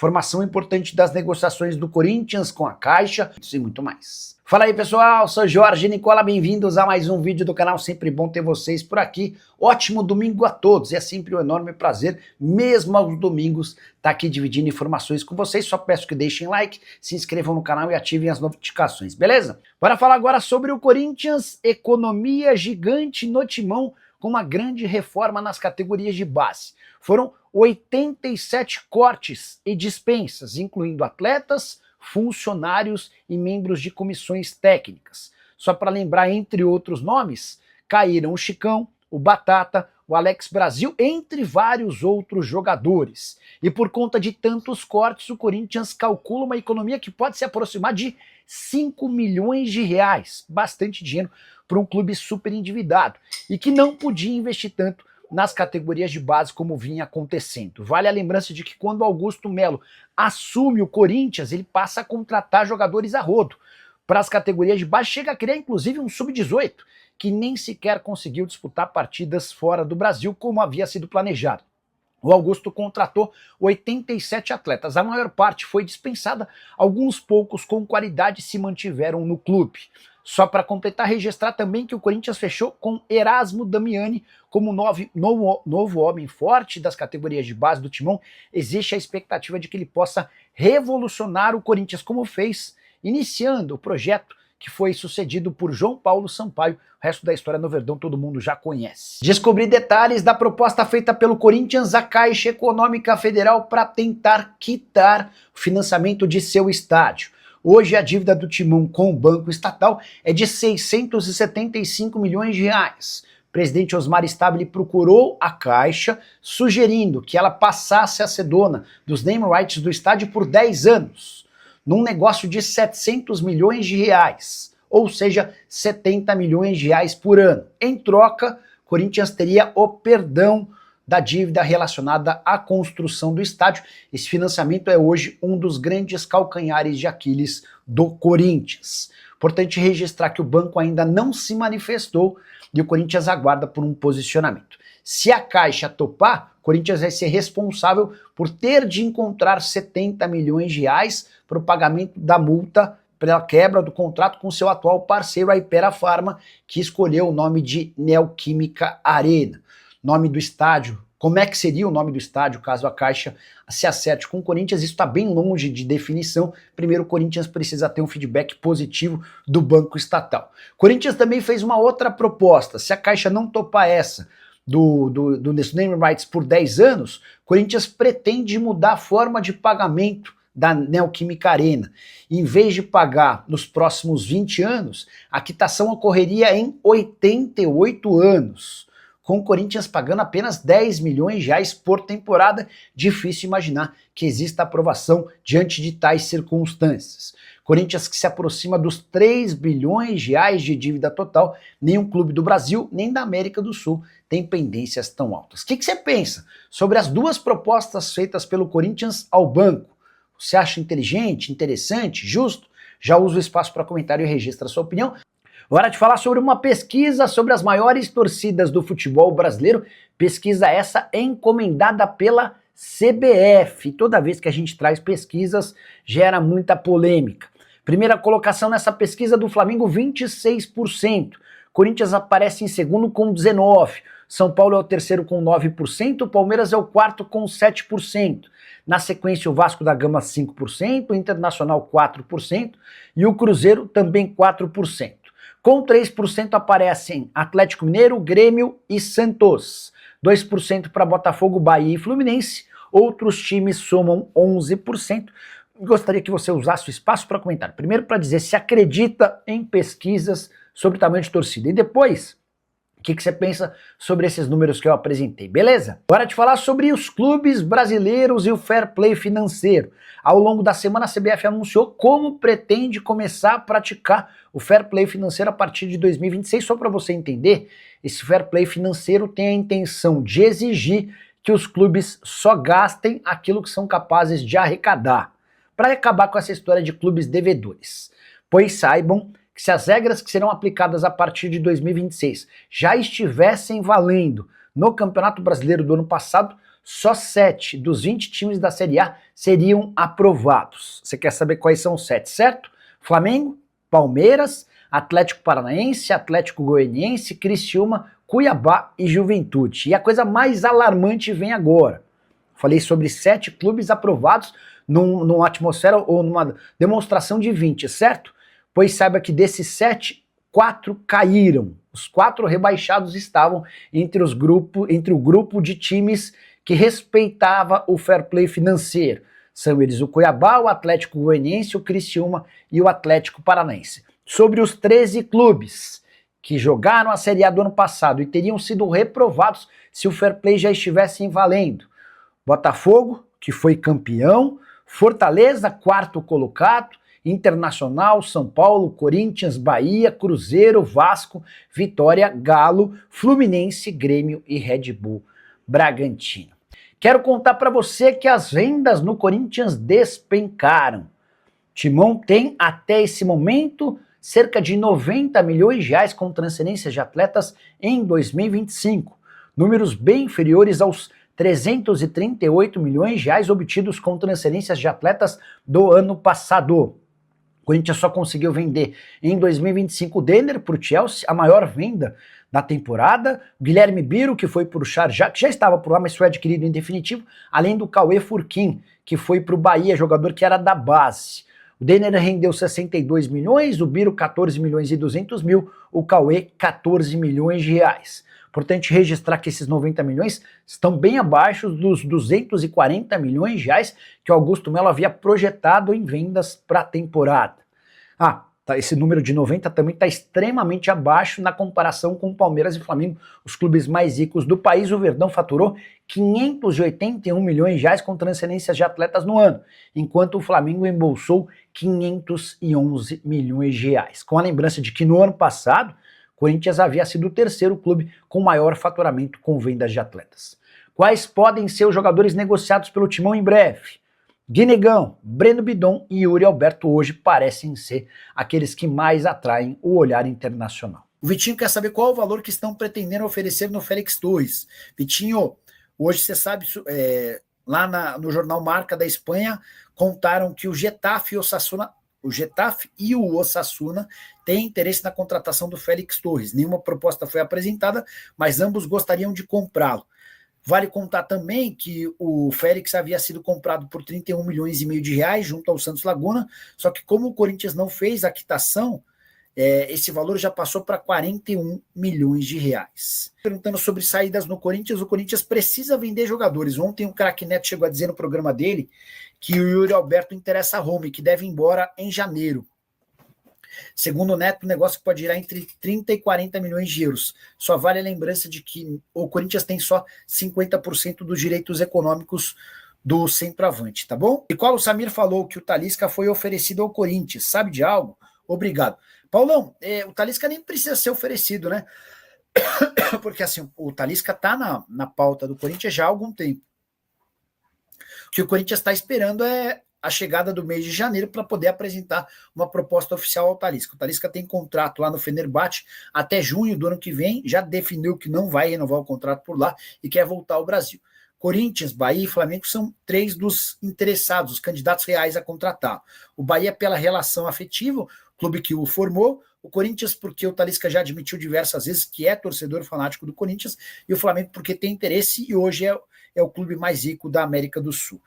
Informação importante das negociações do Corinthians com a Caixa e muito mais. Fala aí pessoal, sou Jorge Nicola, bem-vindos a mais um vídeo do canal, sempre bom ter vocês por aqui. Ótimo domingo a todos, é sempre um enorme prazer, mesmo aos domingos, estar aqui dividindo informações com vocês. Só peço que deixem like, se inscrevam no canal e ativem as notificações, beleza? Bora falar agora sobre o Corinthians, economia gigante no timão, com uma grande reforma nas categorias de base. Foram 87 cortes e dispensas, incluindo atletas, funcionários e membros de comissões técnicas. Só para lembrar, entre outros nomes, caíram o Chicão, o Batata, o Alex Brasil, entre vários outros jogadores. E por conta de tantos cortes, o Corinthians calcula uma economia que pode se aproximar de 5 milhões de reais, bastante dinheiro para um clube super endividado, e que não podia investir tanto nas categorias de base como vinha acontecendo. Vale a lembrança de que quando Augusto Melo assume o Corinthians, ele passa a contratar jogadores a rodo. Para as categorias de base, chega a criar inclusive um sub-18, que nem sequer conseguiu disputar partidas fora do Brasil como havia sido planejado. O Augusto contratou 87 atletas, a maior parte foi dispensada, alguns poucos com qualidade se mantiveram no clube. Só para completar, registrar também que o Corinthians fechou com Erasmo Damiani como novo homem forte das categorias de base do timão. Existe a expectativa de que ele possa revolucionar o Corinthians, como fez, iniciando o projeto que foi sucedido por João Paulo Sampaio. O resto da história no Verdão todo mundo já conhece. Descobri detalhes da proposta feita pelo Corinthians à Caixa Econômica Federal para tentar quitar o financiamento de seu estádio. Hoje a dívida do Timão com o Banco Estatal é de 675 milhões de reais. O presidente Osmar Stabile procurou a Caixa, sugerindo que ela passasse a ser dona dos name rights do estádio por 10 anos, num negócio de 700 milhões de reais, ou seja, 70 milhões de reais por ano. Em troca, o Corinthians teria o perdão da dívida relacionada à construção do estádio. Esse financiamento é hoje um dos grandes calcanhares de Aquiles do Corinthians. Importante registrar que o banco ainda não se manifestou e o Corinthians aguarda por um posicionamento. Se a Caixa topar, o Corinthians vai ser responsável por ter de encontrar 70 milhões de reais para o pagamento da multa pela quebra do contrato com seu atual parceiro, a Hypera Pharma, que escolheu o nome de Neoquímica Arena. Nome do estádio, como é que seria o nome do estádio caso a Caixa se acerte com o Corinthians? Isso está bem longe de definição. Primeiro o Corinthians precisa ter um feedback positivo do Banco Estatal. O Corinthians também fez uma outra proposta. Se a Caixa não topar essa do name rights por 10 anos, o Corinthians pretende mudar a forma de pagamento da Neoquímica Arena. Em vez de pagar nos próximos 20 anos, a quitação ocorreria em 88 anos. Com o Corinthians pagando apenas 10 milhões de reais por temporada, difícil imaginar que exista aprovação diante de tais circunstâncias. Corinthians que se aproxima dos 3 bilhões de reais de dívida total, nenhum clube do Brasil, nem da América do Sul tem pendências tão altas. O que você pensa sobre as duas propostas feitas pelo Corinthians ao banco? Você acha inteligente, interessante, justo? Já usa o espaço para comentário e registra a sua opinião. Hora de falar sobre uma pesquisa sobre as maiores torcidas do futebol brasileiro, pesquisa essa encomendada pela CBF. Toda vez que a gente traz pesquisas, gera muita polêmica. Primeira colocação nessa pesquisa do Flamengo, 26%. Corinthians aparece em segundo com 19%. São Paulo é o terceiro com 9%. O Palmeiras é o quarto com 7%. Na sequência, o Vasco da Gama, 5%. O Internacional, 4%. E o Cruzeiro, também 4%. Com 3% aparecem Atlético Mineiro, Grêmio e Santos. 2% para Botafogo, Bahia e Fluminense. Outros times somam 11%. Gostaria que você usasse o espaço para comentar. Primeiro para dizer se acredita em pesquisas sobre tamanho de torcida. E depois, o que você pensa sobre esses números que eu apresentei, beleza? Hora de falar sobre os clubes brasileiros e o fair play financeiro. Ao longo da semana, a CBF anunciou como pretende começar a praticar o fair play financeiro a partir de 2026. Só para você entender, esse fair play financeiro tem a intenção de exigir que os clubes só gastem aquilo que são capazes de arrecadar, para acabar com essa história de clubes devedores. Pois saibam que se as regras que serão aplicadas a partir de 2026 já estivessem valendo no Campeonato Brasileiro do ano passado, só 7 dos 20 times da Série A seriam aprovados. Você quer saber quais são os 7, certo? Flamengo, Palmeiras, Atlético Paranaense, Atlético Goianiense, Criciúma, Cuiabá e Juventude. E a coisa mais alarmante vem agora. Falei sobre 7 clubes aprovados numa atmosfera ou numa demonstração de 20, certo? Pois saiba que desses 7, 4 caíram. Os 4 rebaixados estavam entre o grupo de times que respeitava o fair play financeiro. São eles o Cuiabá, o Atlético Goianiense, o Criciúma e o Atlético Paranaense. Sobre os 13 clubes que jogaram a Série A do ano passado e teriam sido reprovados se o fair play já estivesse valendo: Botafogo, que foi campeão, Fortaleza, 4º colocado, Internacional, São Paulo, Corinthians, Bahia, Cruzeiro, Vasco, Vitória, Galo, Fluminense, Grêmio e Red Bull Bragantino. Quero contar para você que as vendas no Corinthians despencaram. Timão tem até esse momento cerca de 90 milhões de reais com transferências de atletas em 2025, números bem inferiores aos 338 milhões de reais obtidos com transferências de atletas do ano passado. O Corinthians só conseguiu vender em 2025 o Denner para o Chelsea, a maior venda da temporada, o Guilherme Biro, que foi para o Sharjah, que já estava por lá, mas foi adquirido em definitivo, além do Cauê Furquim, que foi para o Bahia, jogador que era da base. O Denner rendeu 62 milhões, o Biro 14 milhões e 200 mil, o Cauê 14 milhões de reais. Importante registrar que esses 90 milhões estão bem abaixo dos 240 milhões de reais que o Augusto Melo havia projetado em vendas para a temporada. Esse número de 90 também está extremamente abaixo na comparação com Palmeiras e Flamengo, os clubes mais ricos do país. O Verdão faturou 581 milhões de reais com transferências de atletas no ano, enquanto o Flamengo embolsou 511 milhões de reais. Com a lembrança de que no ano passado, Corinthians havia sido o 3º clube com maior faturamento com vendas de atletas. Quais podem ser os jogadores negociados pelo Timão em breve? Guinegão, Breno Bidon e Yuri Alberto hoje parecem ser aqueles que mais atraem o olhar internacional. O Vitinho quer saber qual o valor que estão pretendendo oferecer no Félix Torres. Vitinho, hoje você sabe, lá no jornal Marca da Espanha, contaram que o Getafe e o Osasuna têm interesse na contratação do Félix Torres. Nenhuma proposta foi apresentada, mas ambos gostariam de comprá-lo. Vale contar também que o Félix havia sido comprado por 31 milhões e meio de reais junto ao Santos Laguna, só que como o Corinthians não fez a quitação, esse valor já passou para 41 milhões de reais. Perguntando sobre saídas no Corinthians, o Corinthians precisa vender jogadores. Ontem o craque Neto chegou a dizer no programa dele que o Yuri Alberto interessa a Roma e que deve ir embora em janeiro. Segundo o Neto, o negócio pode girar entre 30 e 40 milhões de euros. Só vale a lembrança de que o Corinthians tem só 50% dos direitos econômicos do centroavante, tá bom? E qual o Samir falou que o Talisca foi oferecido ao Corinthians? Sabe de algo? Obrigado. Paulão, o Talisca nem precisa ser oferecido, né? Porque assim, o Talisca tá na pauta do Corinthians já há algum tempo. O que o Corinthians está esperando é a chegada do mês de janeiro para poder apresentar uma proposta oficial ao Talisca. O Talisca tem contrato lá no Fenerbahçe até junho do ano que vem, já definiu que não vai renovar o contrato por lá e quer voltar ao Brasil. Corinthians, Bahia e Flamengo são 3 dos interessados, os candidatos reais a contratar. O Bahia pela relação afetiva, o clube que o formou, o Corinthians porque o Talisca já admitiu diversas vezes que é torcedor fanático do Corinthians, e o Flamengo porque tem interesse e hoje é o clube mais rico da América do Sul.